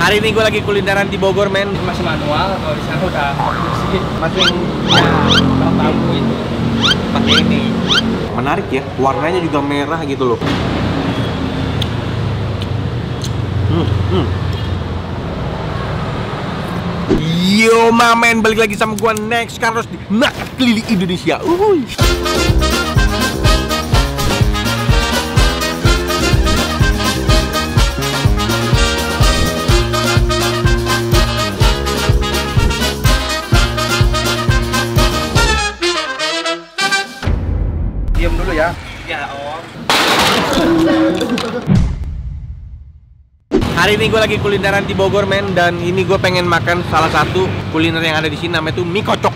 Hari ini gue lagi kulineran di Bogor, men. Masih manual, kalau di sana udah bersih. Masih Ya, bambu itu. pakai ini. Menarik ya, warnanya juga merah gitu loh. Yo mamen, balik lagi sama gua Next Carlos di Makan Keliling Indonesia. Diam dulu ya. Ya om. Hari ini gue lagi kulineran di Bogor, men. Dan ini gue pengen makan salah satu kuliner yang ada di sini, namanya tuh mie kocok.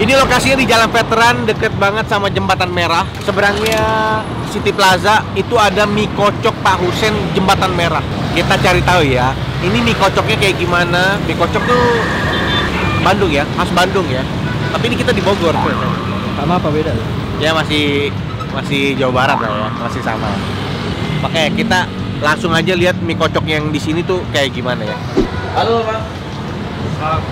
Ini lokasinya di Jalan Veteran, deket banget sama Jembatan Merah. Seberangnya City Plaza, itu ada mie kocok Pak Husen Jembatan Merah. Kita cari tahu ya, ini mie kocoknya kayak gimana. Mie kocok tuh Bandung ya, khas Bandung ya. Tapi ini kita di Bogor. Sama apa beda? Ya masih Jawa Barat lah ya, masih sama. Oke, kita langsung aja lihat mie kocok yang di sini tuh kayak gimana ya. Halo Pak. Salam.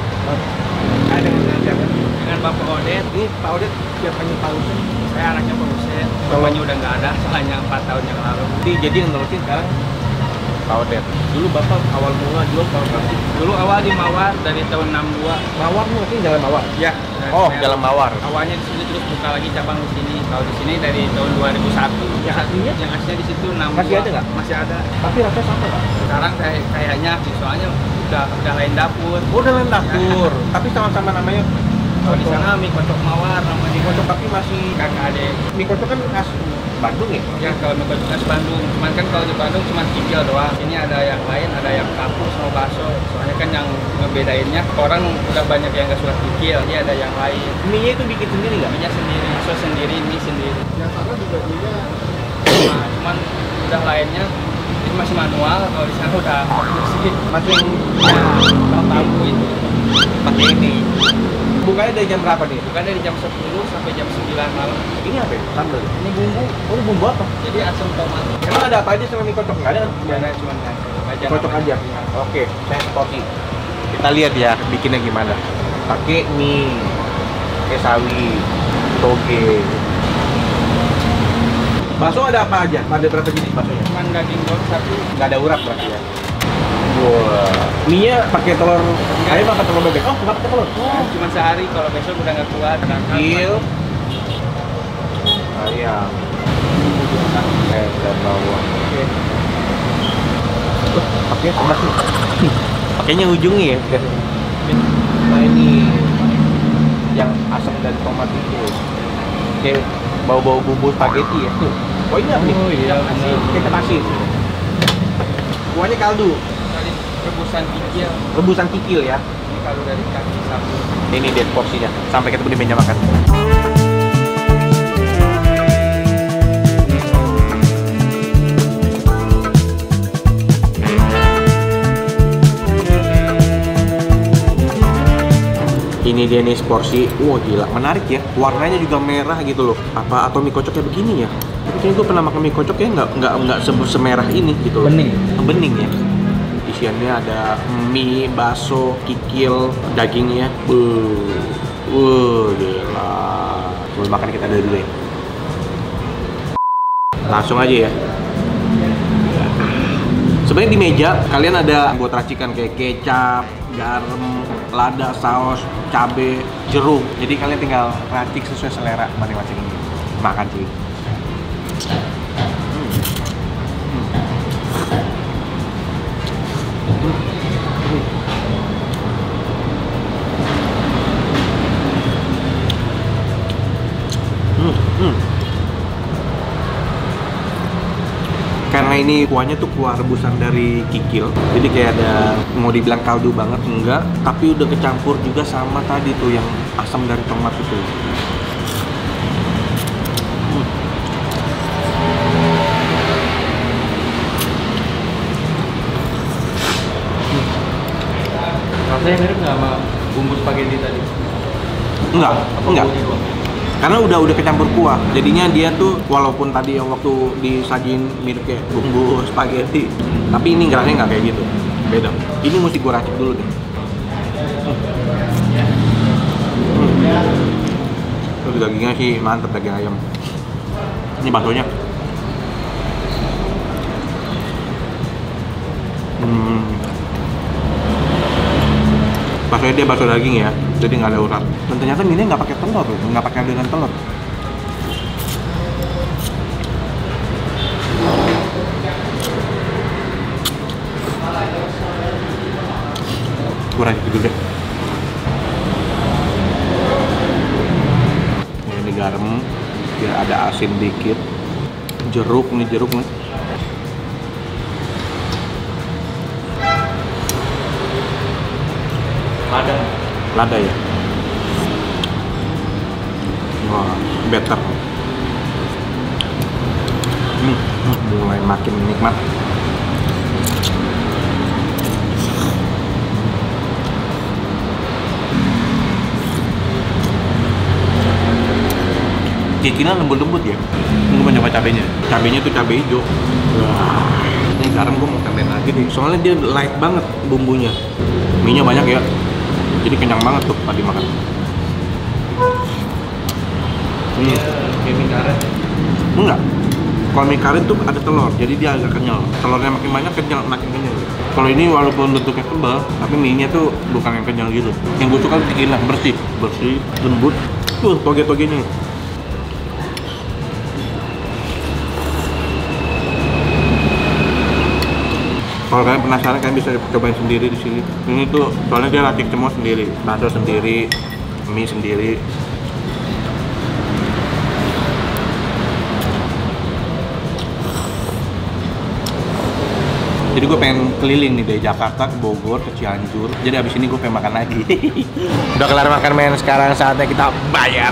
Ada dengan siapa? Dengan Bapak Odet. Ini Pak Odet siapanya Pak Husen? Saya anaknya Pak Husen. Bapaknya udah nggak ada, soalnya 4 tahun yang lalu. Jadi yang nerusin sekarang Pak Odet. Dulu Bapak awal mula jual tahun berapa? Dulu awal di Mawar dari tahun 62. Mawar nih, maksudnya Jalan Mawar? Ya. Oh, Jalan Mawar. Awalnya di sini terus buka lagi cabang di sini. Kalau di sini dari tahun 2001. Yang aslinya? Yang aslinya di situ 62. Masih ada nggak? Masih ada. Tapi rasanya sama Pak? Sekarang kayaknya soalnya udah lain dapur. Oh, udah lain dapur. Tapi sama-sama namanya. Kalau di sana mie kocok Mawar namanya. Mie kocok, tapi masih Kakak adik. mie kocok kan khas Bandung ya? Ya kalau mie kocok khas Bandung. Cuman kan kalau di Bandung cuma kikil doang. Ini ada yang lain, ada yang kapur sama bakso. Soalnya kan yang ngebedainnya orang udah banyak yang nggak suka kikil. Ini ada yang lain. Mie-nya itu bikin sendiri nggak? Mie-nya sendiri, bakso sendiri, mie sendiri. Yang sana juga mie-nya. Cuman udah lainnya ini masih manual. Kalau di sana udah bersih. Masih Ya, bambu itu. pakai ini. Bukanya dari jam berapa nih? Bukan dari jam 10 sampai jam 9 malam. Ini apa ya? Sambal. Ini bumbu. Oh, bumbu apa? Jadi asam tomat. Emang ada apa aja sama mie kocok? Nggak ada kan? Nggak ada, cuman aja. Kocok aja. Oke, saya seporsi. Kita lihat ya bikinnya gimana. Pakai mie, pakai sawi, toge. Bakso ada apa aja? Ada berapa jenis baksonya? Cuman daging doang satu. Nggak ada urap berarti ya? Wah, mie-nya pakai telur ayam apa telur bebek? Oh, nggak pakai telur. Cuman sehari, kalau besok udah nggak kuat. Kecil, ayam, dan bawang. Oke. Pakai enak nih. Pakainya ujungnya ya. Nah ini yang asam dari tomat itu. Kayak bau-bau bumbu spaghetti ya. Oh ini apa nih? Oh iya, Kecap asin. Kuahnya kaldu. Tadi rebusan kikil. Rebusan kikil ya. Ini kaldu dari kaki sapi. Ini dia porsinya. Sampai ketemu di meja makan. Ini dia nih porsi. Wah gila, menarik ya. Warnanya juga merah gitu loh. Apa atau mie kocoknya begini ya? Tapi kayaknya gue pernah makan mie kocok ya nggak semerah ini gitu loh. Bening ya. Isiannya ada mie, bakso, kikil, dagingnya. Gila. Coba makan kita dulu ya. Langsung aja ya. Sebenarnya di meja kalian ada buat racikan kayak kecap, garam, lada, saus, cabe, jeruk. Jadi kalian tinggal racik sesuai selera masing-masing ini. Makan cuy. Karena ini kuahnya tuh kuah rebusan dari kikil, jadi kayak ada mau dibilang kaldu banget enggak, tapi udah kecampur juga sama tadi tuh yang asam dari tomat itu. Rasanya mirip nggak sama bumbu spaghetti tadi? Enggak. Bumbunya doang? Karena udah kecampur kuah, jadinya dia tuh walaupun tadi yang waktu disajin mirip kayak bumbu spaghetti, tapi ini rasanya nggak kayak gitu. Beda. Ini mesti gue racik dulu nih. Terus dagingnya sih mantep, daging ayam. Ini baksonya. Baksonya dia bakso daging ya, jadi nggak ada urat. Dan ternyata mie nggak pakai telur, nggak pakai adonan telur. Kurang gitu deh. Ini garam, biar ada asin dikit. Jeruk nih. Lada ya. Wah, better. Mulai makin nikmat. Cikinan lembut-lembut ya. Gue mau coba cabenya. Cabenya tuh cabai hijau. Wah, ini garam gue mau tambahin lagi nih. Soalnya dia light banget bumbunya. Mie-nya banyak ya. Jadi kenyang banget tuh tadi makan. Kayak mie karet. Enggak. Kalau mie karet tuh ada telur, jadi dia agak kenyal. Telurnya makin banyak makin kenyal. Kalau ini walaupun bentuknya tebal, tapi mie-nya tuh bukan yang kenyal gitu. Yang gue suka cikinan bersih, lembut. Tuh toge-togenya. Kalau kalian penasaran, kalian bisa cobain sendiri di sini. Ini tuh soalnya dia racik semua sendiri, bakso sendiri, mie sendiri. Jadi gue pengen keliling nih dari Jakarta ke Bogor ke Cianjur. Jadi abis ini gue pengen makan lagi. Udah kelar makan men, sekarang saatnya kita bayar.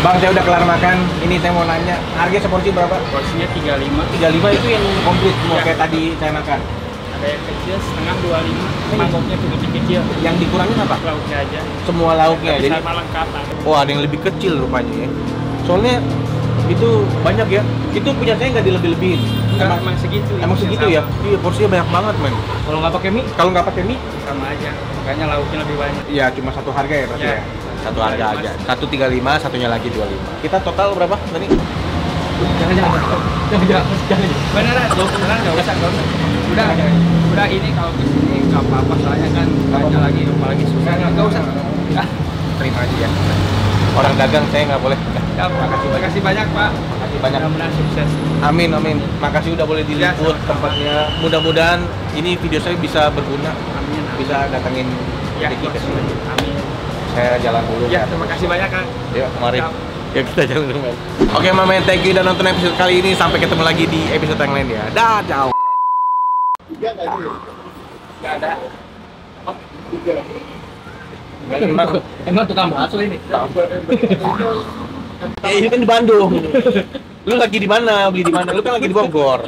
Bang, saya udah kelar makan. Ini saya mau nanya, harga seporsi berapa? Porsinya 35. 35 itu yang komplit semua Ya. kayak tadi saya makan. Ada yang kecil setengah 25. Mangkoknya tuh kecil-kecil. Yang dikurangin apa? Lauknya aja. Semua lauknya. Tapi Jadi sama lengkap. oh, ada yang lebih kecil rupanya ya. Soalnya itu banyak ya. Itu punya saya nggak dilebih-lebihin. Emang segitu. Emang segitu ya? Iya, porsinya banyak banget, men. Kalau nggak pakai mie Kalau nggak pakai mie, sama aja. Makanya lauknya lebih banyak. ya cuma satu harga ya berarti Ya. ya. Satu harga aja. 135, satunya lagi 25. Kita total berapa tadi? Jangan. Beneran, beneran nggak usah. Udah ini kalau kesini nggak apa-apa soalnya kan banyak lagi apalagi susah nggak usah. Terima aja ya. Orang dagang saya nggak boleh. Ya, makasih banyak Pak. Makasih banyak. Mudah-mudahan sukses. Amin. Makasih udah boleh diliput Ya, tempatnya. Mudah-mudahan ini video saya bisa berguna. Amin. Bisa datengin Ya, Ricky ke sini. amin. Saya jalan dulu. Ya, terima kasih banyak Kang. Yuk, mari. Siap. Ya kita jalan dulu, men. Oke, Mama, thank you udah nonton episode kali ini. Sampai ketemu lagi di episode yang lain ya. Dah, ciao. Nggak ada. Emang tukang bakso ini? Ini kan di Bandung. Lu lagi di mana? Beli di mana? Lu kan lagi di Bogor.